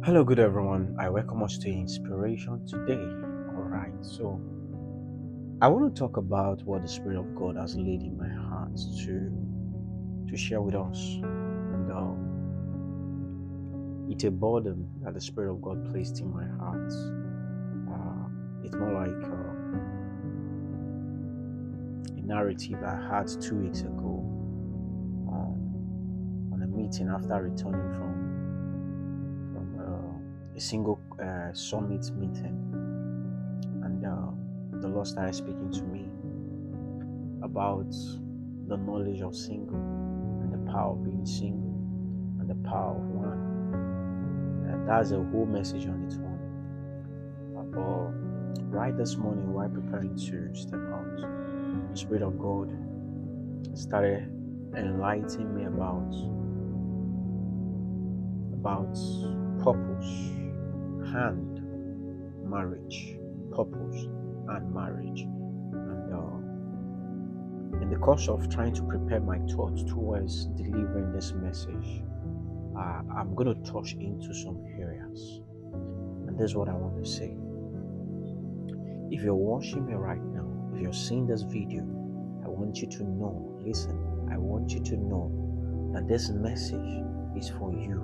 Hello, good everyone. I welcome us to Inspiration today. All right, so I want to talk about what the Spirit of God has laid in my heart to share with us, and it's a burden that the Spirit of God placed in my heart. It's more like a narrative I had 2 weeks ago on a meeting after returning from a single summit meeting, and the Lord started speaking to me about the knowledge of single and the power of being single and the power of one. And that's a whole message on its own. But right this morning, while preparing to step out, the Spirit of God started enlightening me about purpose and marriage, purpose and marriage, and in the course of trying to prepare my thoughts towards delivering this message, I'm going to touch into some areas. And this is what I want to say. If you're watching me right now, if you're seeing this video, I want you to know, listen, I want you to know that this message is for you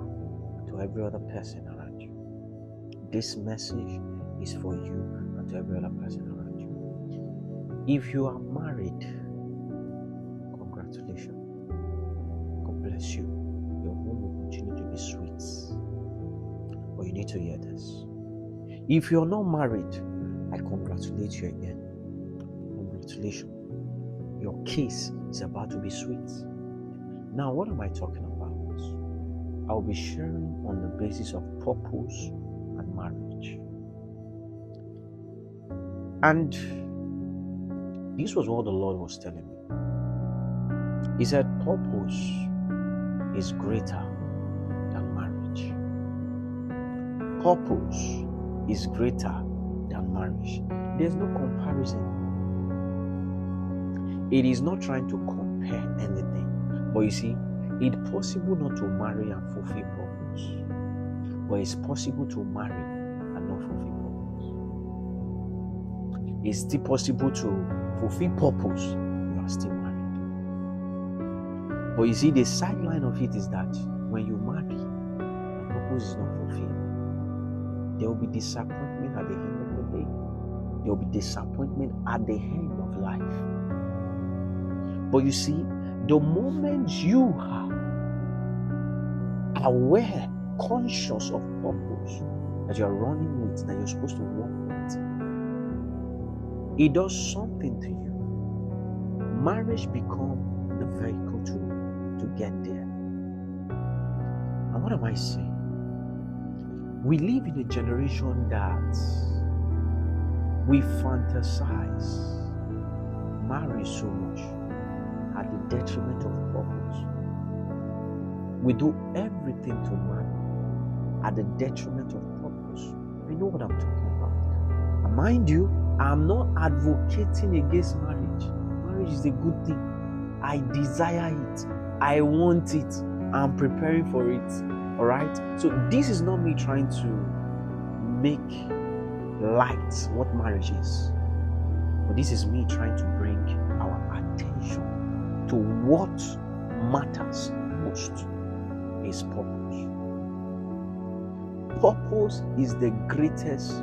and to every other person around you. This message is for you and to every other person around you. If you are married, congratulations. God bless you. Your home will continue to be sweet. But you need to hear this. If you're not married, I congratulate you again. Congratulations. Your case is about to be sweet. Now, what am I talking about? I'll be sharing on the basis of purpose and marriage. And this was what the Lord was telling me. He said, purpose is greater than marriage. Purpose is greater than marriage. There's no comparison. It is not trying to compare anything. But you see, it's possible not to marry and fulfill purpose. But it's possible to marry and not fulfill purpose. It's still possible to fulfill purpose, you are still married. But you see, the sideline of it is that when you marry and purpose is not fulfilled, there will be disappointment at the end of the day. There will be disappointment at the end of life. But you see, the moment you are aware, conscious of purpose that you are running with, that you're supposed to walk with, it does something to you. Marriage becomes the vehicle to get there. And what am I saying? We live in a generation that we fantasize marriage so much at the detriment of purpose. We do everything to marry at the detriment of purpose. I know what I'm talking about. And mind you, I'm not advocating against marriage. Marriage is a good thing. I desire it. I want it. I'm preparing for it. All right? So this is not me trying to make light what marriage is. But this is me trying to bring our attention to what matters most is purpose. Purpose is the greatest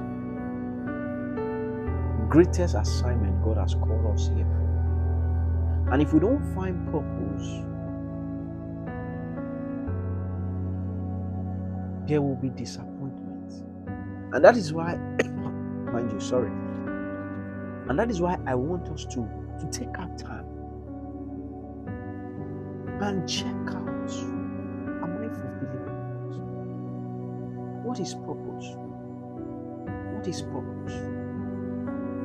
assignment God has called us here for. And if we don't find purpose, there will be disappointment. And that is why, mind you, sorry. And that is why I want us to take our time and check out, am I fulfilling purpose? What is purpose? What is purpose?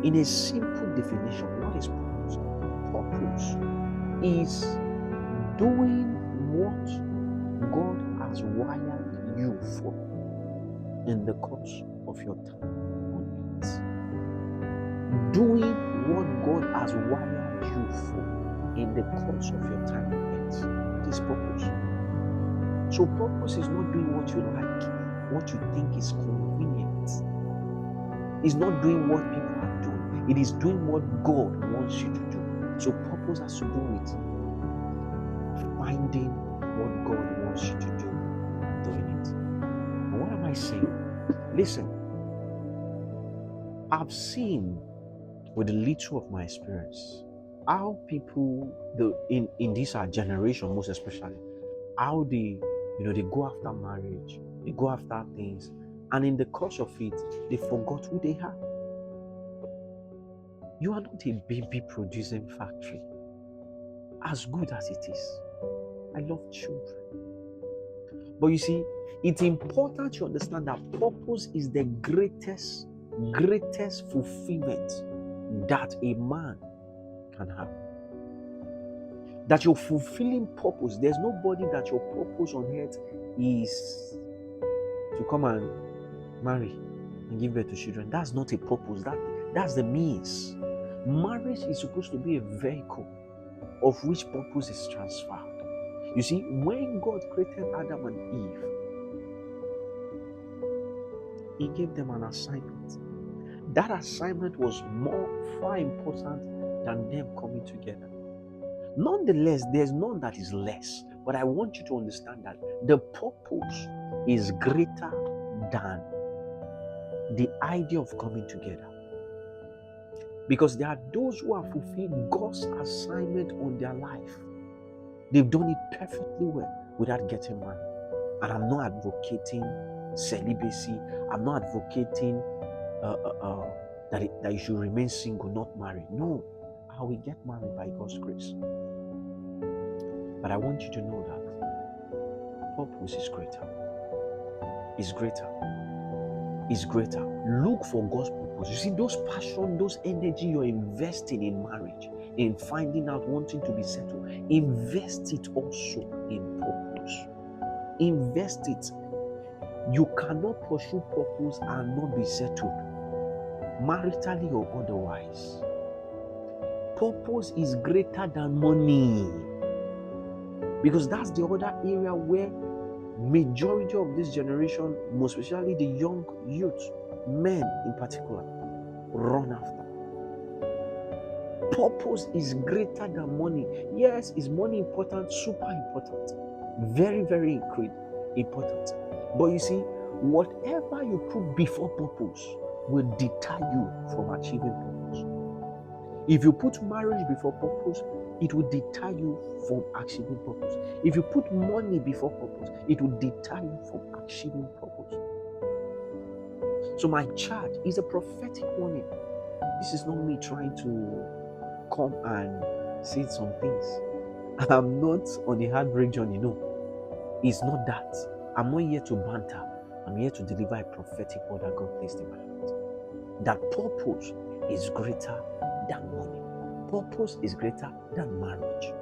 In a simple definition, what is purpose? Purpose is doing what God has wired you for in the course of your time on earth. Doing what God has wired you for in the course of your time on earth. That is purpose. So purpose is not doing what you like what you think is convenient. It's not doing what people are doing. It is doing what God wants you to do. So purpose has to do with finding what God wants you to do, doing it. And what am I saying? Listen, I've seen with the little of my experience how people in this our generation most especially, how they go after marriage, they go after things, and in the course of it they forgot who they are. You are not a baby producing factory, as good as it is. I love children, but you see, it's important to understand that purpose is the greatest fulfillment that a man can have. That you're fulfilling purpose. There's nobody that your purpose on earth is to come and marry and give birth to children. That's not a purpose. That's the means. Marriage is supposed to be a vehicle of which purpose is transferred. You see, when God created Adam and Eve, He gave them an assignment. That assignment was far important than them coming together. Nonetheless, there's none that is less. But I want you to understand that the purpose is greater than the idea of coming together. Because there are those who have fulfilled God's assignment on their life. They've done it perfectly well without getting married. And I'm not advocating celibacy. I'm not advocating that you should remain single, not married. No, I will get married by God's grace. But I want you to know that purpose is greater. It's greater. It's greater. Look for God's purpose. You see, those passion, those energy you're investing in marriage, in finding out, wanting to be settled, invest it also in purpose. Invest it. You cannot pursue purpose and not be settled, maritally or otherwise. Purpose is greater than money, because that's the other area where majority of this generation, most especially the young youth, men in particular, run after. Purpose is greater than money. Yes, is money important? Super important. Very, very important. But you see, whatever you put before purpose will deter you from achieving purpose. If you put marriage before purpose, it will deter you from achieving purpose. If you put money before purpose, it will deter you from achieving purpose. So my charge is a prophetic warning. This is not me trying to come and say some things. I'm not on a heartbreak journey, no. It's not that. I'm not here to banter. I'm here to deliver a prophetic word that God placed in my heart. That purpose is greater than money. Purpose is greater than marriage.